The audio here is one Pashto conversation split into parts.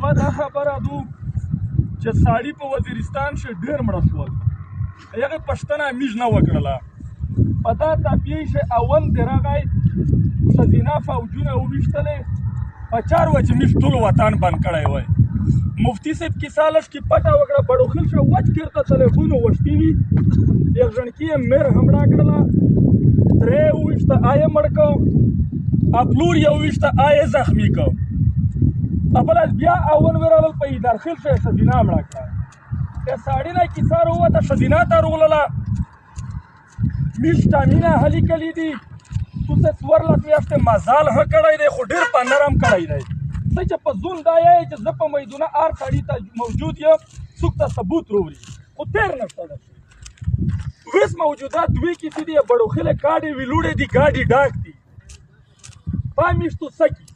یوه دا خبره ده چې ساړي په وزیرستان کې ډېر مړه شول هغې پوښتنه موږ نه وکړله په دا تاپیې چې اول د راغی ښځینه فوجونه وویشتلې په چار وه چې موږ ټول وطن بند کړی وی مفتي صاحب کیسه لږ کې پټه وکړه بړوخیل شه وچ کېرته تلیفون وغوښتي وي یو ژڼکي یې میر حمله کړله ترې یې وویشته آی یې مړ کړ پلور یې وویشته آی یې زخمي کړ بله بیا اول ورغلل په ایدارخیل شه یې ښځینه مړه کړه د ساړي نه کیسه راووته ښځینه ته راغلله موږ ټامینه هلي کړي دي تو څه 14 میاشتې مزال ښه کړی دی خو ډېر په نرم کړی دی څه چې په زون دا یې چې زه په میدونه هر سړي ته موجود یم څوک ته ثبوت راوړي خو تېر نشته ده اوس موجوده دوی کیسې دي بړوخیلې کاډې ویلوړې دي ګاډي ډاک دي پامیشتو سکی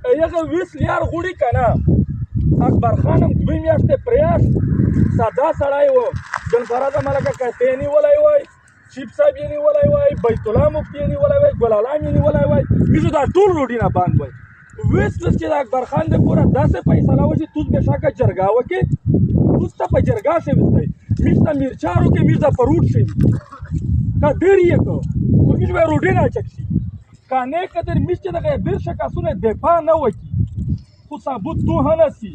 هغه 20 لیار غوړي که نه اکبر خان هم 2 میاشتې پریاشت ساده سړی و جنفرا د ملکه کتې یې نیولی وای چیف صاحب یې نیولی وای بیت الله مفتي یې نیولی وای ګل علام یې نیولی وای موږ دا ټول روډي نه بند وای ویس چې د اکبر خان د پوره داسې فیصله وشي توس بېشکه جرګه وکړې توس ته په جرګه شوي دی موږ ته میرچار وکړې موږ ته په روډ شوي که ډېر یې کړ خو موږ به روډي نه اچک شي که نه قدر موږ چې دغه ډېر شکاسونه دفاع نه وکړي خو ثابت تو ها نسی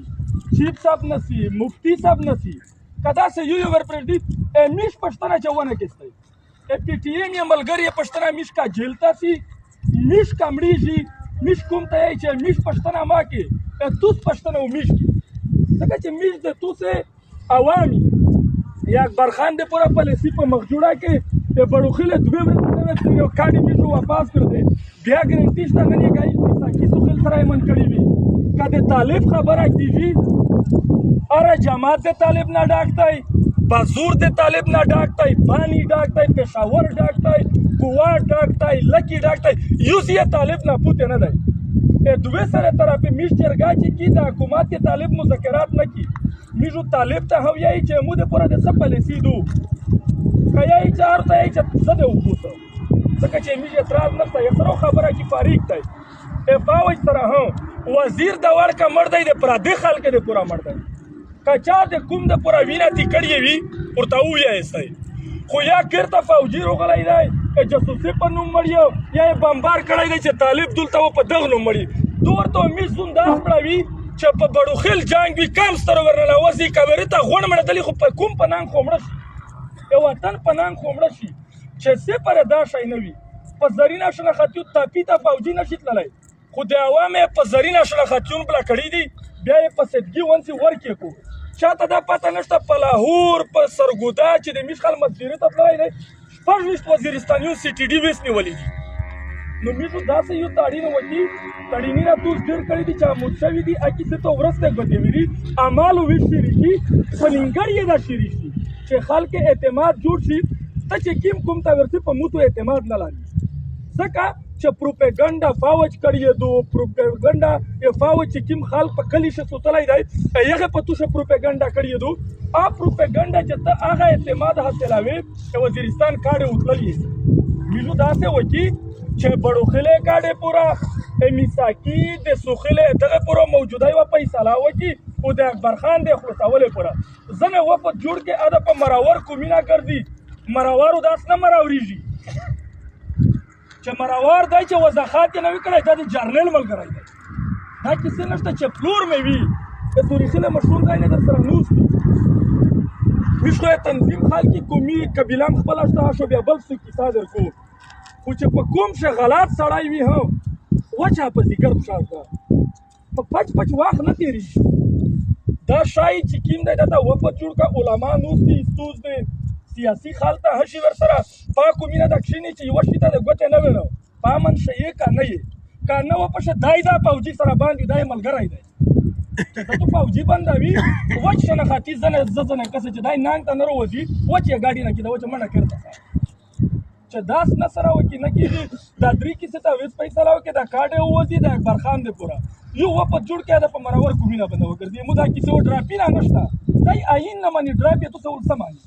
چیف صاحب نسی مفتی صاحب نسی که داسې یو ورپرېږدي موږ پوښتنه چې ونه کېستی پی ټي ایم یې ملګري یې پوښتنه موږ که جیل ته سي موږ که مړېږي موږ کوم ته یې چې موږ پوښتنه ما کې توس پوښتنه و موږ کې ځکه چې موږ د توسې عوامي یا اکبر خان د پوره پالیسي په مخجوړه کې د بړوخیلې 2 ورځې یو کاډي موږ واپس کړ دی بیا ګرنټي شته نن یې ګایي ساکي سخیل سره یې من کړي وي که د طالب خبره کېږي هره جماعت د طالب نه ډاک دی بازور د طالب نه ډاک دی بانی ډاک دی پېښور ډاک دی ګووا ډاک دی لکي ډاک دی یوس یې طالب نه پوتې نه دی دوی سره طرفې موږ جرګه چې کي د حکومت کې طالب مذاکرات نه کي موږ طالب ته هم یایي چې موږ د پوره د څه پالیسي دو که یایي چې هر ته یایي چې څه دی وبوسه ځکه چې موږ اعتراض نشته یې سره خبره کې فارغ دی فوج سره هم وزیر د ورکه مړ دی د پردي خلکو د پوره مړ دی که چا د کوم د پوره وینه تکړې وي ورته ووایستی خو یا کېرته فوجي راغلی دی جاسوسي په نوم مړ یا یې بمبار کړی دی چې طالب دلته و په دغه نوم مړي دو ورته موږ زوندا مړوي چې په بړوخیل جنګ وي کم ستر ورننوځي کبرې ته غونډ مړدلي خو په کوم په ننګ خو مړه شي د وطن په ننګ خو مړه شي چې صفر دا شی نه وي په زرینه شنختیو تاپي ته فوجي نشي تللی خو د عوامو یې په زرینه شنختیون بله کړي دي بیا یې په سدګي ونسې ورکې کړو چاته دا پته نشته په لاهور په سرګودا چې د میشخل مسجرې ته تللی دی 26 وزیرستانیون سی ټي ډي ویس نیولي دي نو موږ داسې یو تاړین وکړي تړینونه توس ډېر کړي دي چې عمود شوي دي کیسې ته ورسته ګوتې وي اعمالو ویش شوي شي په نیمګړ یې دا شوي شي چې خلک اعتماد جوړ شي ته چې کوم ته ورسې په موتو اعتماد نه لري ځکه چې پروپیګنډا فوج کړی دو پروپیګنډا فوج چې کوم خلک په کلی شه سوتلای دی هغه په توشه پروپیګنډا کړی دو پروپیګنډا چې ته هغه اعتماد حاصلوي چې وزیرستان کاډې وتللی موږ داسې وکړي چې بړوخیلې کاډې پوره میساکي د سوخیلې دغه پوره موجوده یوه فیصله وکړي او د اکبر خان د خلاصولې پوره ځنې وفد جوړ کې اده په مراور کومینه ګرځي مراورو داس نه مراورېږي چې مراوار دی چې وضاحت یې نه وي کړی دا د جرنیل ملګری دی دا کیسې نشته چې پلور مې وي د تاریخي مشهور ځای نه در سره نوست دي موږ خو یې تنظیم حال کې قومي قبیله هم خپله شته شو بیا بل څه کیسه در کوو خو چې په کوم شی غلط سړی وي هم وچه په ذکر فشار کړه په پچ وخت نه تېرېږي دا شی چې کوم دی دا ته وفد جوړ کړه علما نوست دي استوز دی سیاسي خال ته هشي ورسره پاکو مینه د کښینې چې یوه شي ته د ګوتې نه وینو په امن شه یې که نه یې که نه وپشه دای دا فوجي سره باندې دا یې ملګری دی چې ته تو فوجي بندوي وچ شنختي زنه کسه چې دای نانګ ته نه راوځي وچ یې ګاډي نه کېده وچه منډه کړته چې داس نه سره وکړي نه کېږي دا 3 کیسې ته ویس فیصله وکړي دا کاډې ووځي د اکبر خان دی پوره یو وفد جوړ کړی ده په مراور کومینه بنده وګرځي مو دا کیسې و ډراپي نه نشته دی آیین نه مني ډراپ یې تو څه ول څه ماني